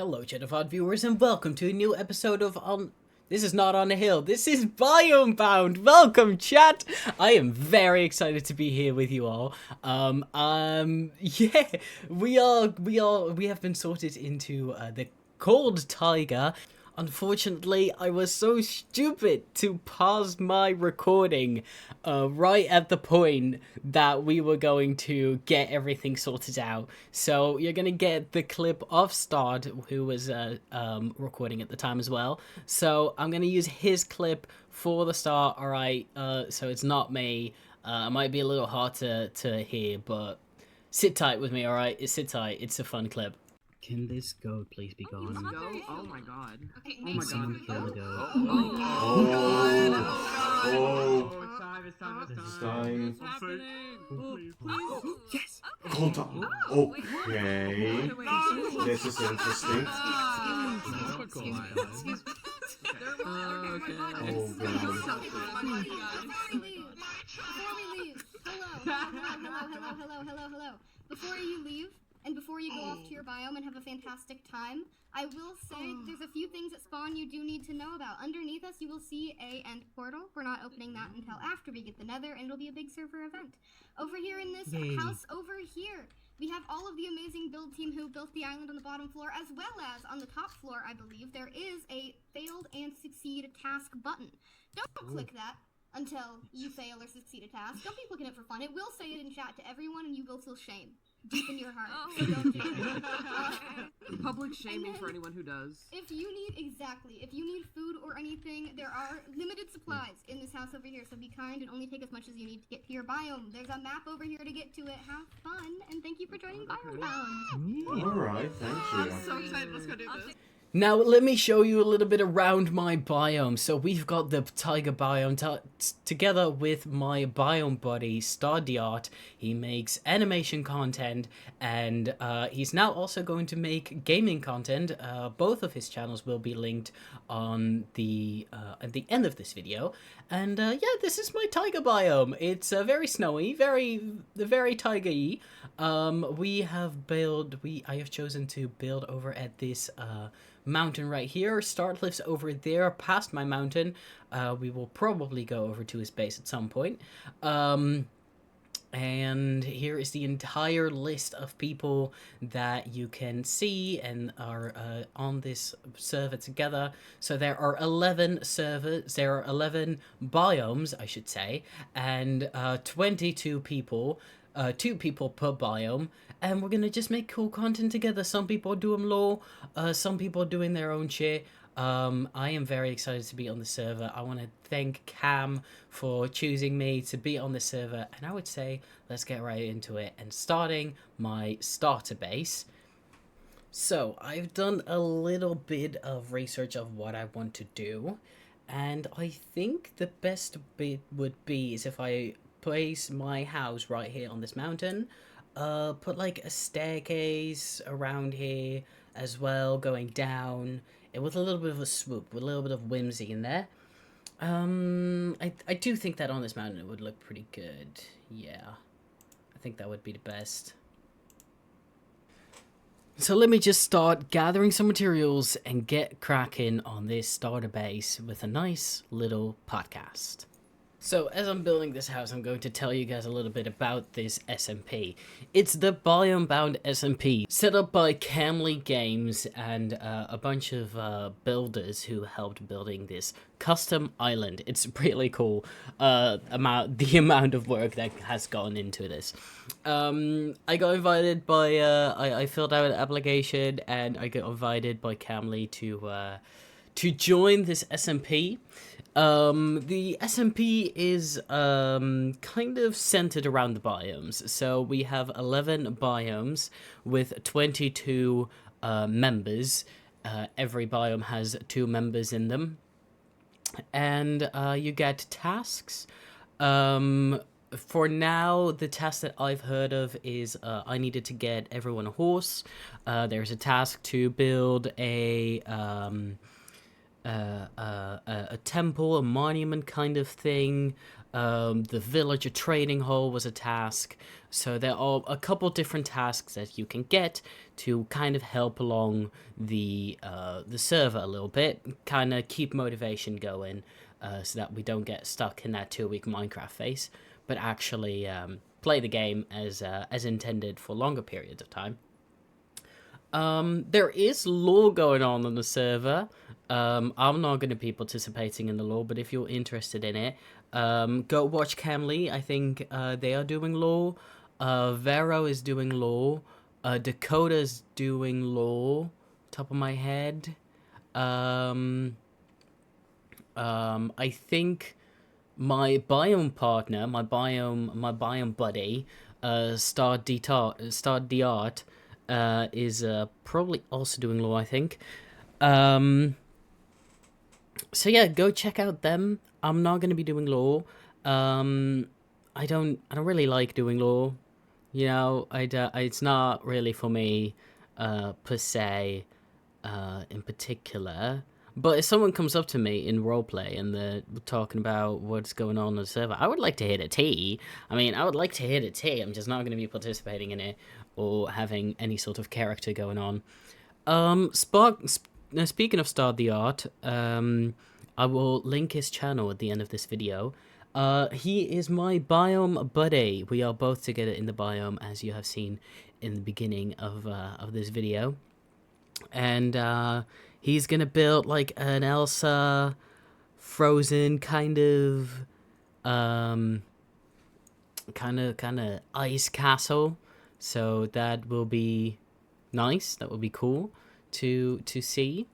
Hello, Chatterfod viewers, and welcome to a new episode of This is not on a hill. This is Biome Bound. Welcome, chat. I am very excited to be here with you all. Yeah, we have been sorted into the cold taiga. Unfortunately, I was so stupid to pause my recording right at the point that we were going to get everything sorted out. So you're going to get the clip of Stard, who was recording at the time as well. So I'm going to use his clip for the start, alright? So it's not me. It might be a little hard to hear, but sit tight with me, alright? Sit tight. It's a fun clip. Can this goat please be gone? Go? Oh my god. Okay, Oh my Someone god. kill the goat. It's time. It's time. What's happening? Yes. Hold on. Okay. This is interesting. Excuse me. Okay. Oh god. Before we leave, hello. Before you leave, and before you go off to your biome and have a fantastic time, I will say there's a few things that spawn you do need to know about. Underneath us, you will see a end portal. We're not opening that until after we get the nether, and it'll be a big server event. Over here in this house over here, we have all of the amazing build team who built the island on the bottom floor, as well as on the top floor, I believe, there is a failed and succeed task button. Don't click that until you fail or succeed a task. Don't be clicking it for fun. It will say it in chat to everyone, and you will feel shame deep in your heart. So don't do it. Public shaming for anyone who does. If you need food or anything, there are limited supplies in this house over here, so be kind and only take as much as you need to get to your biome. There's a map over here to get to it. Have fun, and thank you for joining Biome Bound. Alright, thank you. I'm so excited. Let's go do this. Now, let me show you a little bit around my biome. So we've got the taiga biome together with my biome buddy, Stardiart. He makes animation content, and he's now also going to make gaming content. Both of his channels will be linked on the at the end of this video. And yeah, this is my taiga biome. It's very snowy, very taiga-y. I have chosen to build over at this mountain right here. Start lives over there past my mountain. We will probably go over to his base at some point. And here is the entire list of people that you can see and are on this server together. So there are 11 servers, there are 11 biomes, I should say, and 22 people. 2 people per biome, and we're gonna just make cool content together. Some people are doing lore, some people are doing their own shit. I am very excited to be on the server. I want to thank Cam for choosing me to be on the server, and I would say let's get right into it and starting my starter base. So I've done a little bit of research of what I want to do, and I think the best bit would be is if I place my house right here on this mountain, put like a staircase around here as well, going down, and with a little bit of a swoop, with a little bit of whimsy in there. I do think that on this mountain it would look pretty good. Yeah, I think that would be the best. So let me just start gathering some materials and get cracking on this starter base with a nice little podcast. So, as I'm building this house, I'm going to tell you guys a little bit about this SMP. It's the Biome Bound SMP, set up by Camley Games and a bunch of builders who helped building this custom island. It's really cool, the amount of work that has gone into this. I got invited by, I filled out an application, and I got invited by Camley to join this SMP. The SMP is kind of centered around the biomes. So we have 11 biomes with 22 members. Every biome has 2 members in them. And you get tasks. For now, the task that I've heard of is I needed to get everyone a horse. There's a task to build a temple, a monument kind of thing. The villager trading hall was a task. So there are a couple different tasks that you can get to kind of help along the server a little bit, kind of keep motivation going, so that we don't get stuck in that 2-week Minecraft phase, but actually play the game as intended for longer periods of time. There is lore going on the server. I'm not going to be participating in the lore, but if you're interested in it, go watch Camly. I think they are doing lore. Vero is doing lore. Dakota's doing lore. Top of my head. I think my biome partner, my biome buddy, Star Art, is probably also doing lore, I think. So yeah, go check out them. I'm not gonna be doing lore. I don't really like doing lore. You know, it's not really for me, per se, in particular. But if someone comes up to me in roleplay and they're talking about what's going on the server, I would like to hit a T. I mean, I would like to hit a T. I'm just not going to be participating in it or having any sort of character going on. Speaking of Star the Art, I will link his channel at the end of this video. He is my biome buddy. We are both together in the biome, as you have seen in the beginning of this video. And he's gonna build like an Elsa Frozen kind of ice castle. So that will be nice. That will be cool to see.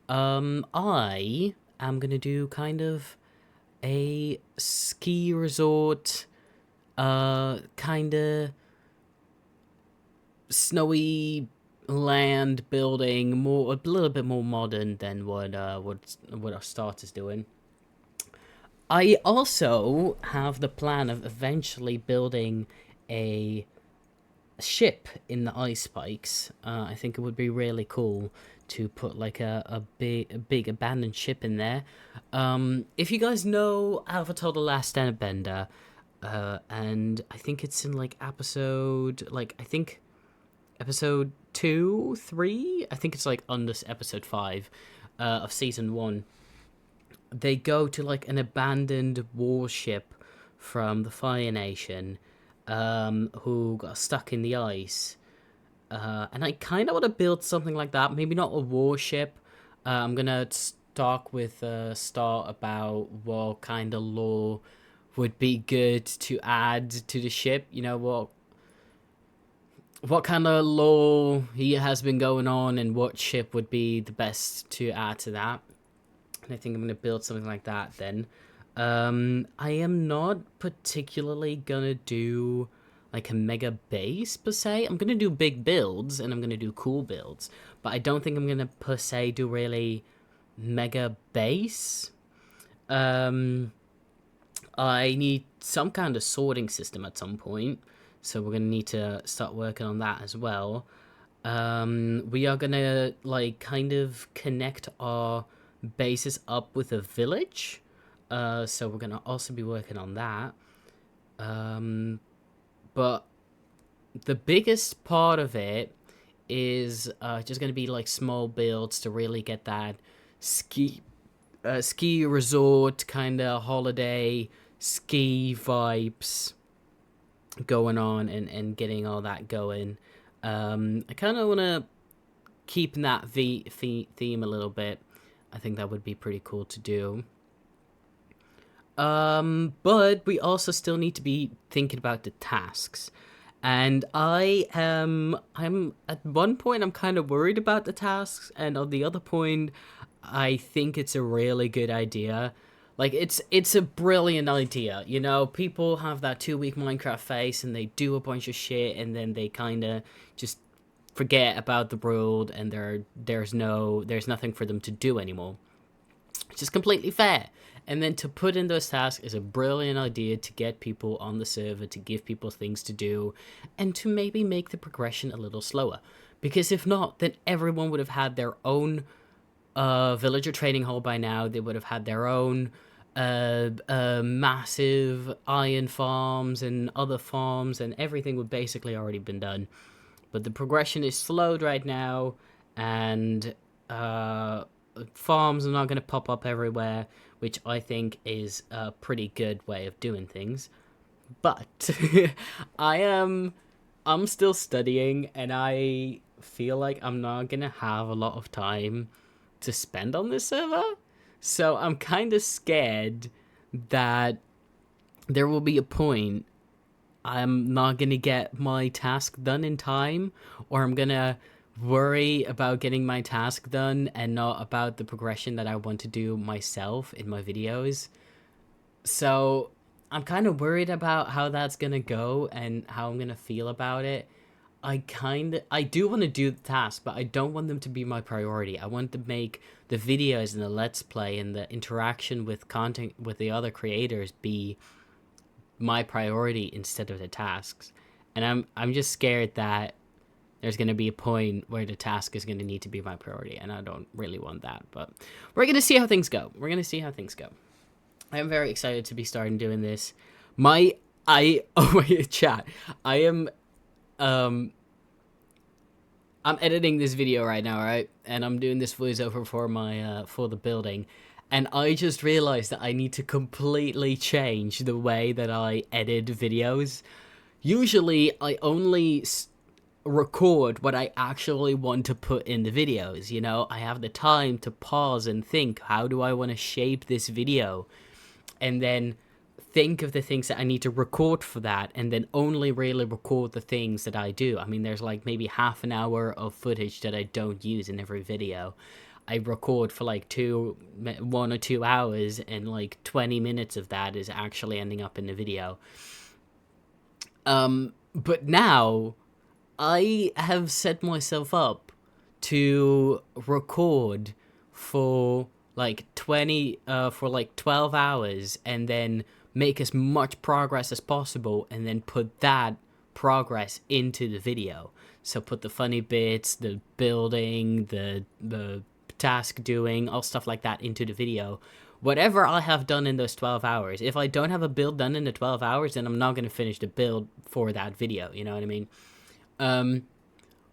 I am gonna do kind of a ski resort, kind of snowy land building, a little bit more modern than what our starter's doing. I also have the plan of eventually building a ship in the ice spikes. I think it would be really cool to put like a big abandoned ship in there. If you guys know Avatar: The Last Airbender, and I think it's in like episode 2, 3. I think it's like under episode 5 of season 1. They go to like an abandoned warship from the Fire Nation, who got stuck in the ice. And I kind of want to build something like that. Maybe not a warship. I'm gonna talk with Star about what kind of lore would be good to add to the ship. You know, what kind of lore he has been going on and what ship would be the best to add to that. And I think I'm going to build something like that then. I am not particularly going to do like a mega base per se. I'm going to do big builds and I'm going to do cool builds. But I don't think I'm going to per se do really mega base. I need some kind of sorting system at some point. So we're going to need to start working on that as well. We are going to like kind of connect our bases up with a village. So we're going to also be working on that. But the biggest part of it is just going to be like small builds to really get that ski resort kind of holiday ski vibes going on and getting all that going. I kind of want to keep that theme a little bit. I think that would be pretty cool to do. But we also still need to be thinking about the tasks. And I'm at one point I'm kind of worried about the tasks, and on the other point I think it's a really good idea. Like, it's a brilliant idea, you know? People have that 2-week Minecraft phase, and they do a bunch of shit, and then they kind of just forget about the world, and there's nothing for them to do anymore. It's just completely fair. And then to put in those tasks is a brilliant idea to get people on the server, to give people things to do, and to maybe make the progression a little slower. Because if not, then everyone would have had their own villager trading hall by now. They would have had their own massive iron farms and other farms, and everything would basically already been done. But the progression is slowed right now, and farms are not going to pop up everywhere, which I think is a pretty good way of doing things. But I'm still studying, and I feel like I'm not going to have a lot of time to spend on this server. So I'm kind of scared that there will be a point I'm not going to get my task done in time, or I'm going to worry about getting my task done and not about the progression that I want to do myself in my videos. So I'm kind of worried about how that's going to go and how I'm going to feel about it. I do want to do the task, but I don't want them to be my priority. I want to make the videos and the let's play and the interaction with content with the other creators be my priority instead of the tasks. And I'm just scared that there's going to be a point where the task is going to need to be my priority, and I don't really want that. But we're going to see how things go. I am very excited to be starting doing this. Chat. I'm editing this video right now, right? And I'm doing this voiceover for my for the building. And I just realized that I need to completely change the way that I edit videos. Usually, I only record what I actually want to put in the videos, you know? I have the time to pause and think, how do I want to shape this video? And then think of the things that I need to record for that, and then only really record the things that I do. I mean, there's like maybe half an hour of footage that I don't use in every video. I record for like 1 or 2 hours, and like 20 minutes of that is actually ending up in the video. But now I have set myself up to record for like 12 hours, and then make as much progress as possible, and then put that progress into the video. So put the funny bits, the building, the task doing, all stuff like that into the video. Whatever I have done in those 12 hours, if I don't have a build done in the 12 hours, then I'm not going to finish the build for that video, you know what I mean?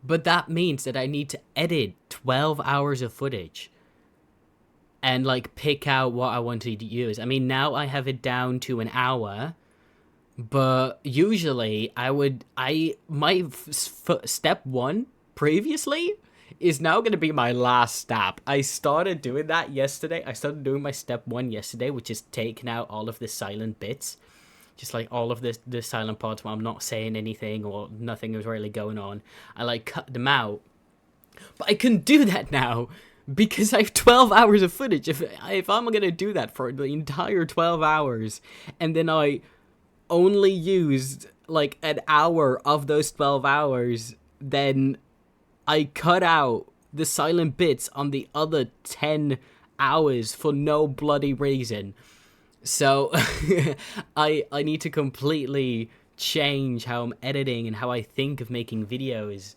But that means that I need to edit 12 hours of footage and like pick out what I want to use. I mean, now I have it down to an hour, but usually my step one previously is now going to be my last step. I started doing that yesterday. I started doing my step one yesterday, which is taking out all of the silent bits. Just like all of the silent parts where I'm not saying anything or nothing is really going on. I like cut them out. But I couldn't do that now because I have 12 hours of footage. If I'm going to do that for the entire 12 hours, and then I only used like an hour of those 12 hours, then I cut out the silent bits on the other 10 hours for no bloody reason. So I need to completely change how I'm editing and how I think of making videos.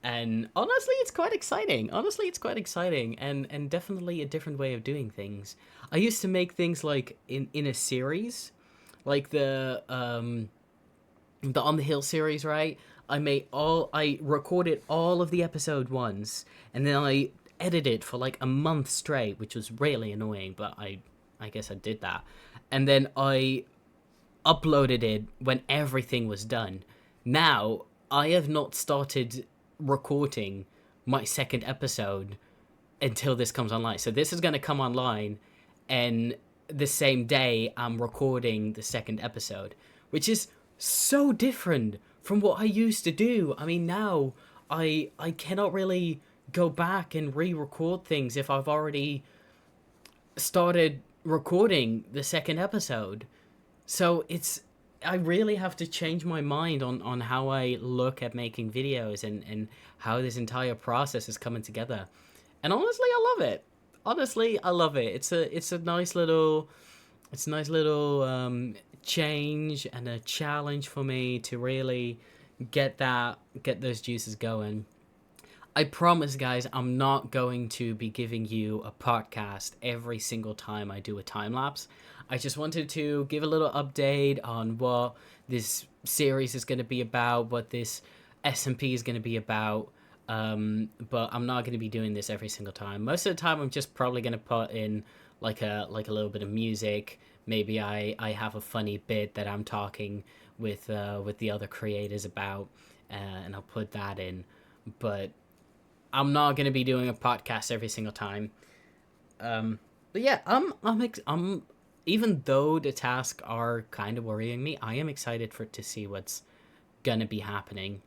And honestly, it's quite exciting. And definitely a different way of doing things. I used to make things like in a series, like the On the Hill series, right? I recorded all of the episode once, and then I edited for like a month straight, which was really annoying, but I guess I did that. And then I uploaded it when everything was done. Now, I have not started recording my second episode until this comes online. So this is going to come online, and the same day I'm recording the second episode, which is so different from what I used to do. I mean, now I cannot really go back and re-record things if I've already started recording the second episode. So I really have to change my mind on how I look at making videos and how this entire process is coming together. And honestly, I love it. It's a nice little change and a challenge for me to really get those juices going. I promise, guys, I'm not going to be giving you a podcast every single time I do a time lapse. I just wanted to give a little update on what this series is going to be about, what this SMP is going to be about. But I'm not going to be doing this every single time. Most of the time, I'm just probably going to put in like a little bit of music. Maybe I have a funny bit that I'm talking with the other creators about, and I'll put that in. But I'm not gonna be doing a podcast every single time. But yeah, I'm even though the tasks are kind of worrying me, I am excited to see what's gonna be happening.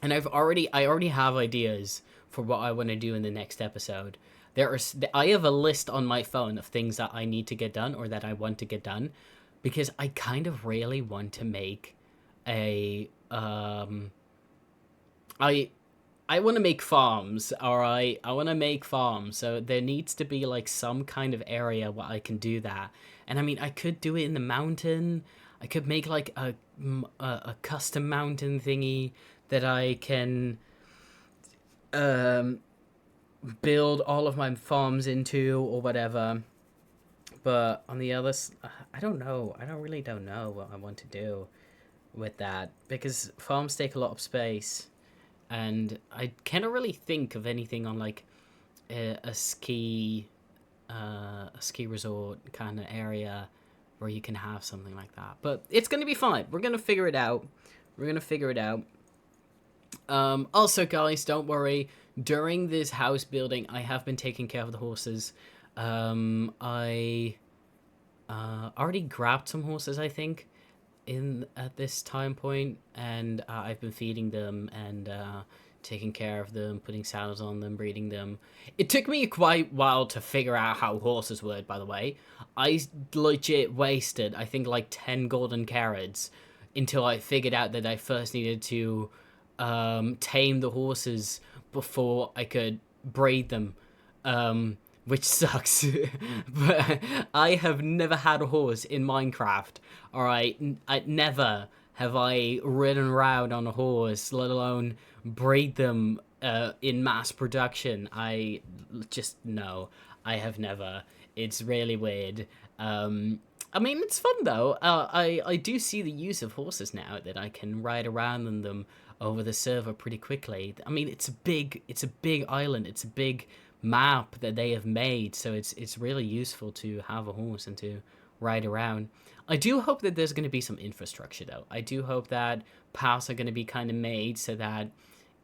And I already have ideas for what I want to do in the next episode. I have a list on my phone of things that I need to get done or that I want to get done, because I kind of really want to make a I want to make farms, alright? I want to make farms, so there needs to be, like, some kind of area where I can do that. And, I mean, I could do it in the mountain. I could make, like, a custom mountain thingy that I can build all of my farms into or whatever. But on the other I don't know. I really don't know what I want to do with that, because farms take a lot of space. And I cannot really think of anything on like a ski resort kind of area where you can have something like that. But it's gonna be fine. We're gonna figure it out. Also, guys, don't worry. During this house building, I have been taking care of the horses. I already grabbed some horses, I think, at this time point, and I've been feeding them and taking care of them, putting saddles on them, breeding them. It took me quite a while to figure out how horses work, by the way. I legit wasted, I think, like 10 golden carrots until I figured out that I first needed to tame the horses before I could breed them. Which sucks. But I have never had a horse in Minecraft. Alright, I never have I ridden around on a horse, let alone breed them in mass production. No, I have never. It's really weird. I mean, it's fun though. I do see the use of horses now, that I can ride around on them over the server pretty quickly. I mean, it's a big island. It's a big map that they have made, so it's really useful to have a horse and to ride around. I do hope that there's going to be some infrastructure though. I do hope that paths are going to be kind of made so that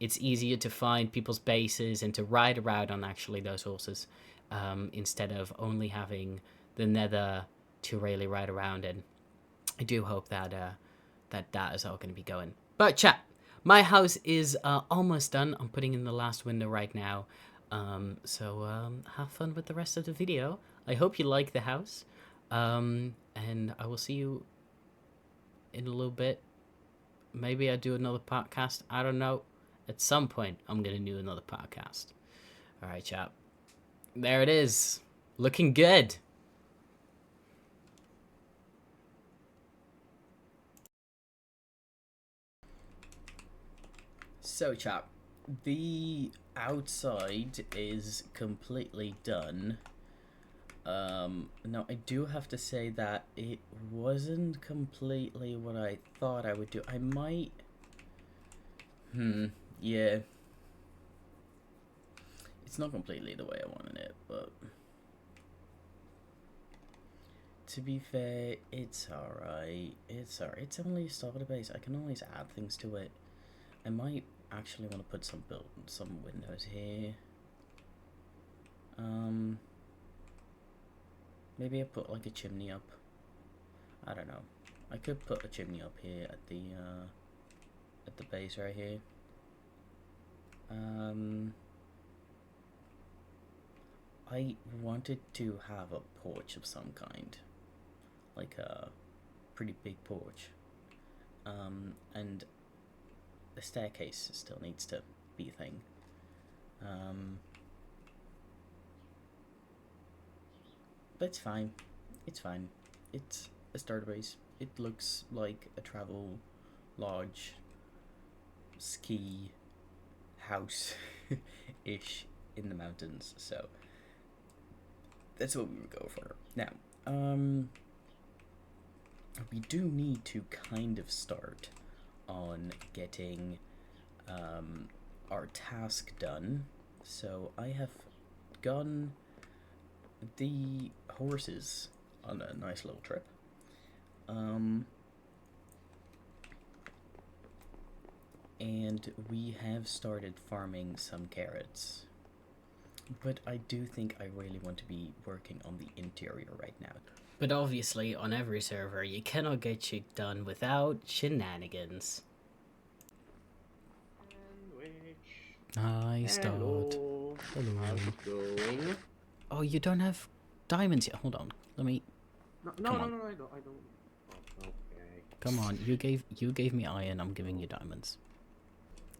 it's easier to find people's bases and to ride around on actually those horses, instead of only having the nether to really ride around in. I do hope that that is all going to be going. But chat, my house is almost done. I'm putting in the last window right now. So have fun with the rest of the video. I hope you like the house. And I will see you in a little bit. Maybe I'll do another podcast. I don't know. At some point, I'm going to do another podcast. All right, chat. There it is. Looking good. So, chat. The outside is completely done. Now I do have to say that it wasn't completely what I thought I would do. I might... yeah. It's not completely the way I wanted it, but... to be fair, it's alright. It's alright. It's only a starter base. I can always add things to it. I might actually want to put some windows here. Maybe I put like a chimney up. I don't know. I could put a chimney up here at the base right here. I wanted to have a porch of some kind, like a pretty big porch. And the staircase still needs to be a thing. But it's fine. It's fine. It's a starter base. It looks like a travel lodge ski house. ish in the mountains. So that's what we would go for. Now, we do need to kind of start on getting our task done. So I have gone the horses on a nice little trip. And we have started farming some carrots. But I do think I really want to be working on the interior right now. But obviously, on every server, you cannot get shit done without shenanigans. Hi, start. Hello. Hello. How's it going? Oh, you don't have diamonds yet. Hold on. Let me. No, Come no, on. no, I don't. Oh, okay. Come on. You gave me iron. I'm giving you diamonds.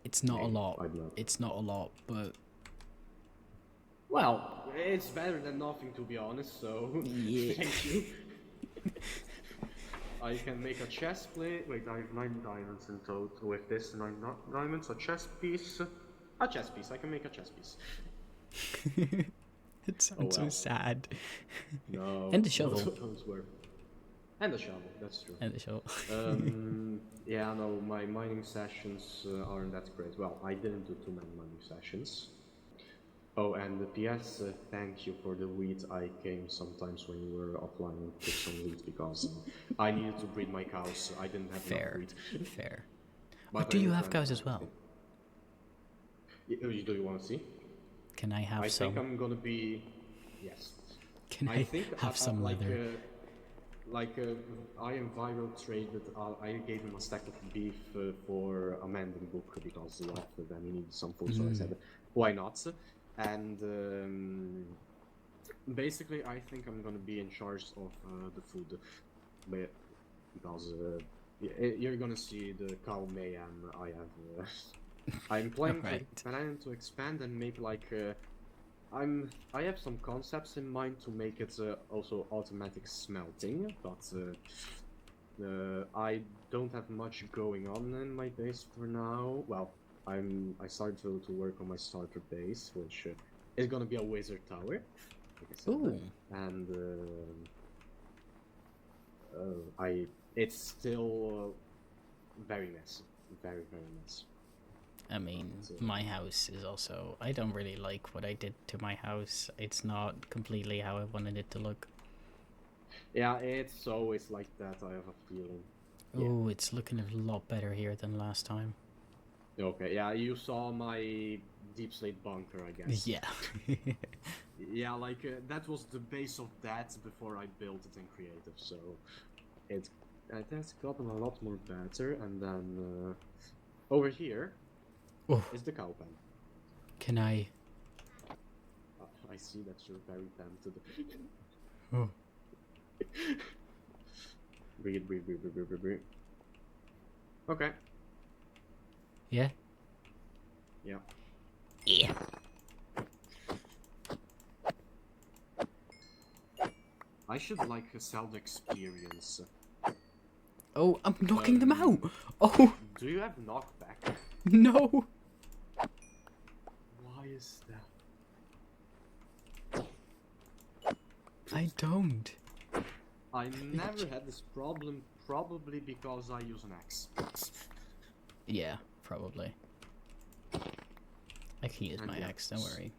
It's not a lot. I'd love it. It's not a lot, but Well, it's better than nothing, to be honest, so Yeah. thank you. I can make a chest plate. Wait, I have 9 diamonds in total with this. 9 diamonds, a chest piece. A chest piece, I can make a chest piece. it sounds so well. sad. No. And the shovel. Those were. And the shovel, that's true. And the show. Yeah, no, my mining sessions aren't that great. Well, I didn't do too many mining sessions. Oh, and the PS, thank you for the wheat. I came sometimes when you were offline and took some wheat because I needed to breed my cows. I didn't have Fair. enough wheat. Fair. But Do I you did have run cows out as of well? wheat. Do you want to see? Can I have I some? think I'm gonna be. Yes. Can I I think have some leather? I am viral traded. I gave him a stack of beef for a mending book because he left it and he needed some food. So I said, why not? And basically, I think I'm gonna be in charge of the food, because you're gonna see the cow mayhem I have. I'm planning to expand and make like. I have some concepts in mind to make it also automatic smelting, but I don't have much going on in my base for now. Well, I started to work on my starter base, which is gonna be a wizard tower, like I said. Ooh. And it's still very messy, very messy. I mean, my house is also... I don't really like what I did to my house. It's not completely how I wanted it to look. Yeah, it's always like that, I have a feeling. Oh, it's looking a lot better here than last time. Okay, yeah, you saw my deep slate bunker, I guess. Yeah. Yeah, like, that was the base of that before I built it in creative, so... It has gotten a lot more better, and then... over here... Oh. Is the cow pen. Can I... I see that you're very tempted. Oh. Breathe. Okay. Yeah? Yeah. Yeah. I should like sell the experience. Oh, I'm knocking them out! Oh, Do you have knockback? no! Why is that? I don't. I never had this problem, probably because I use an axe. Yeah, probably. I can use And my yeah. axe, don't worry.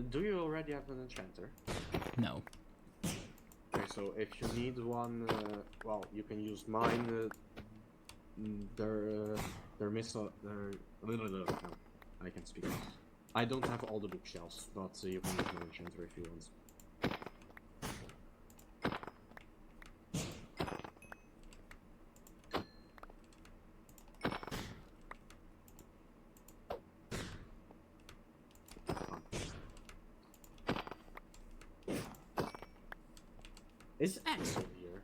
Do you already have an enchanter? No. Okay, so if you need one, well, you can use mine. They're no, I can speak. I don't have all the bookshelves, but you can use my enchanter if you want. Is Axel here?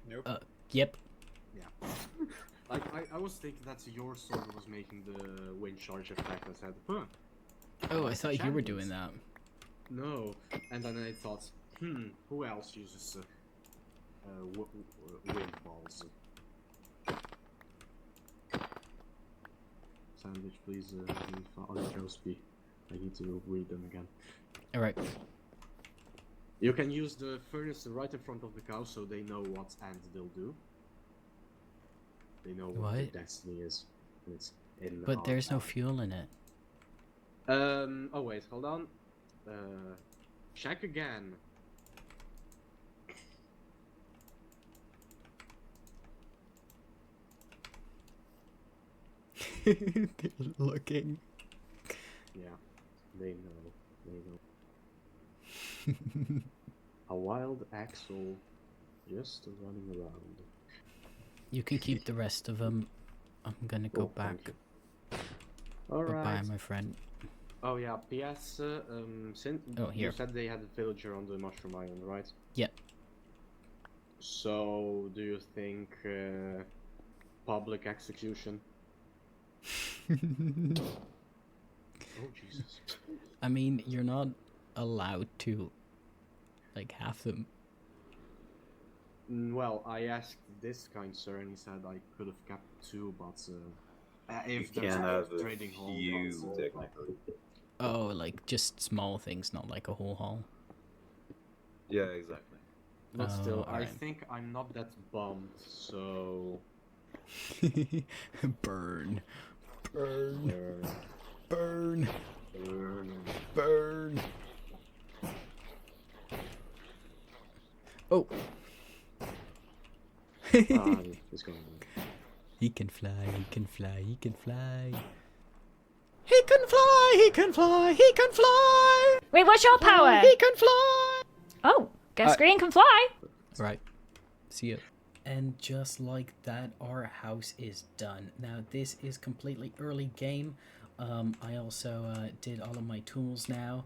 Nope. Yep. Yeah. Like, I was thinking that your sword was making the wind charge effect. I said, huh. Oh, I That's thought you were enchantments. doing that. No. And then I thought, who else uses wind balls? So sandwich, please. On Joesby. I need to read them again. All right. You can use the furnace right in front of the cow so they know what end they'll do. They know what their destiny is. And it's in But there's no fuel in it. Oh wait, hold on. Check again. They're looking. Yeah, they know. A wild axle just running around. You can keep the rest of them. I'm gonna go back. Alright. Bye, my friend. Oh yeah, P.S. Since here. you said they had a villager on the Mushroom Island, right? Yeah. So, do you think public execution? Oh Jesus. I mean, you're not allowed to, like, have them. Well, I asked this kind sir, and he said I could have kept 2, but if You there's can't a have a trading hall, few, but, technically. Oh, like just small things, not like a whole haul. Yeah, exactly. But still, I alright. think I'm not that bummed, so... Burn. Burn. Burn. Burn. Burn. Burn. Oh. It's going on. He can fly, he can fly, he can fly. He can fly, he can fly, he can fly! Wait, what's your power? He can fly! Oh, guess green can fly. Right. See you. And just like that, our house is done. Now, this is completely early game. I also did all of my tools now.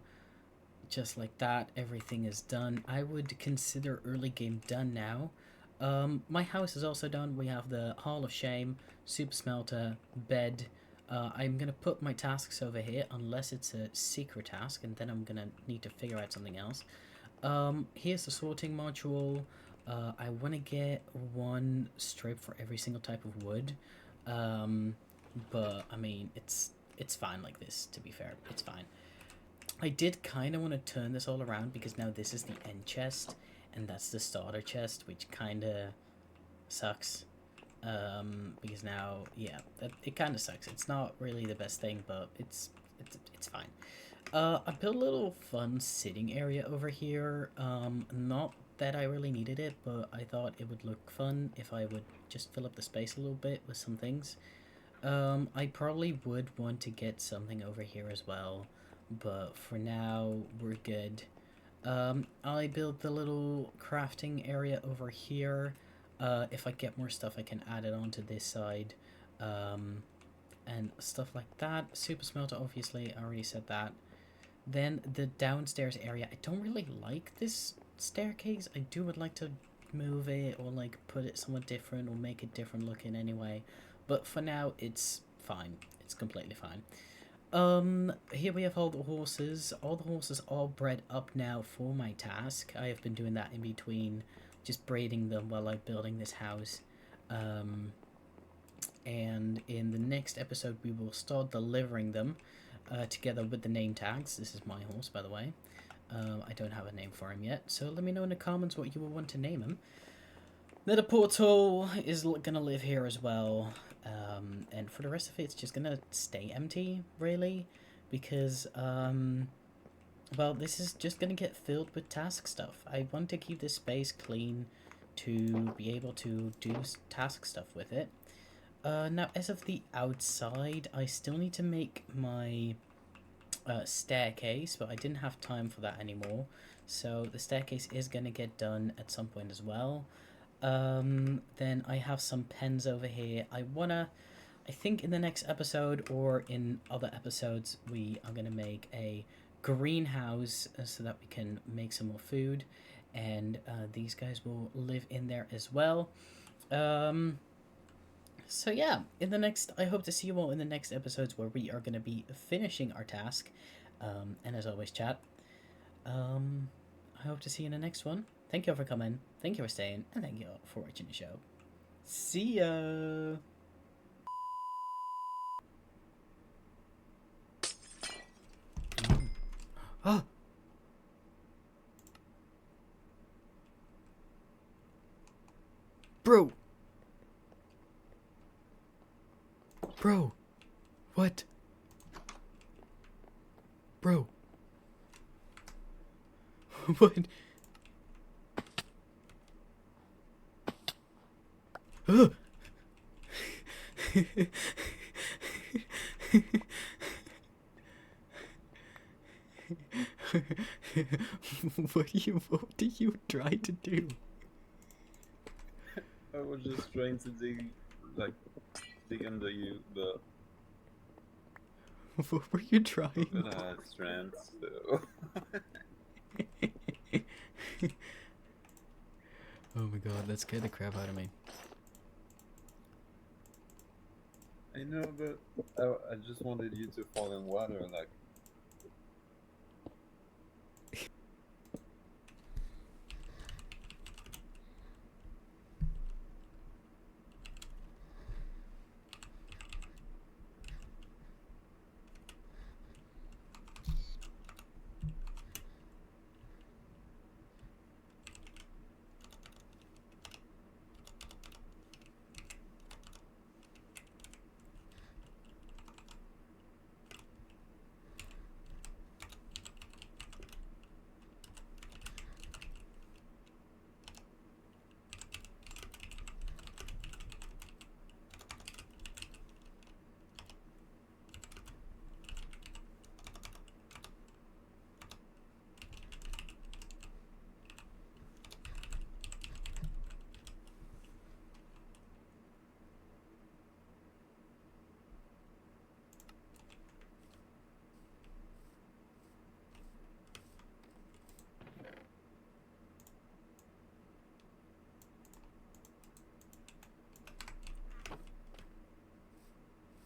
Just like that, everything is done. I would consider early game done now. My house is also done. We have the Hall of Shame, Super Smelter, bed. I'm going to put my tasks over here, unless it's a secret task, and then I'm going to need to figure out something else. Here's the sorting module. I want to get 1 strip for every single type of wood. But, I mean, it's fine like this, to be fair. It's fine. I did kind of want to turn this all around, because now this is the end chest, and that's the starter chest, which kind of sucks. Because now, yeah, it kind of sucks. It's not really the best thing, but it's fine. I built a little fun sitting area over here. Not that I really needed it, but I thought it would look fun if I would just fill up the space a little bit with some things. I probably would want to get something over here as well, but for now, we're good. I built the little crafting area over here. If I get more stuff, I can add it onto this side, and stuff like that. Super Smelter, obviously, I already said that. Then the downstairs area, I don't really like this staircase. I would like to move it, or like put it somewhat different, or make it different looking anyway. But for now, it's fine. It's completely fine. Here we have all the horses. All the horses are bred up now for my task. I have been doing that in between, just breeding them while I'm building this house. And in the next episode, we will start delivering them together with the name tags. This is my horse, by the way. I don't have a name for him yet, so let me know in the comments what you will want to name him. Nether portal is gonna live here as well, and for the rest of it, it's just gonna stay empty, really, because, well, this is just gonna get filled with task stuff. I want to keep this space clean to be able to do task stuff with it. Now, as of the outside, I still need to make my staircase, but I didn't have time for that anymore, so the staircase is gonna get done at some point as well. Then I have some pens over here. I think in the next episode or in other episodes, we are going to make a greenhouse so that we can make some more food, and these guys will live in there as well. So yeah, I hope to see you all in the next episodes where we are going to be finishing our task. And as always, chat, I hope to see you in the next one. Thank you all for coming, thank you for staying, and thank you all for watching the show. See ya! Ah! Bro! Bro! What? Bro! What? Ugh! What do you try to do? I was just trying to dig under you, but What were you trying? I'm gonna have strength, so. Oh my god, that scared the crap out of me. I know, but I just wanted you to fall in water, like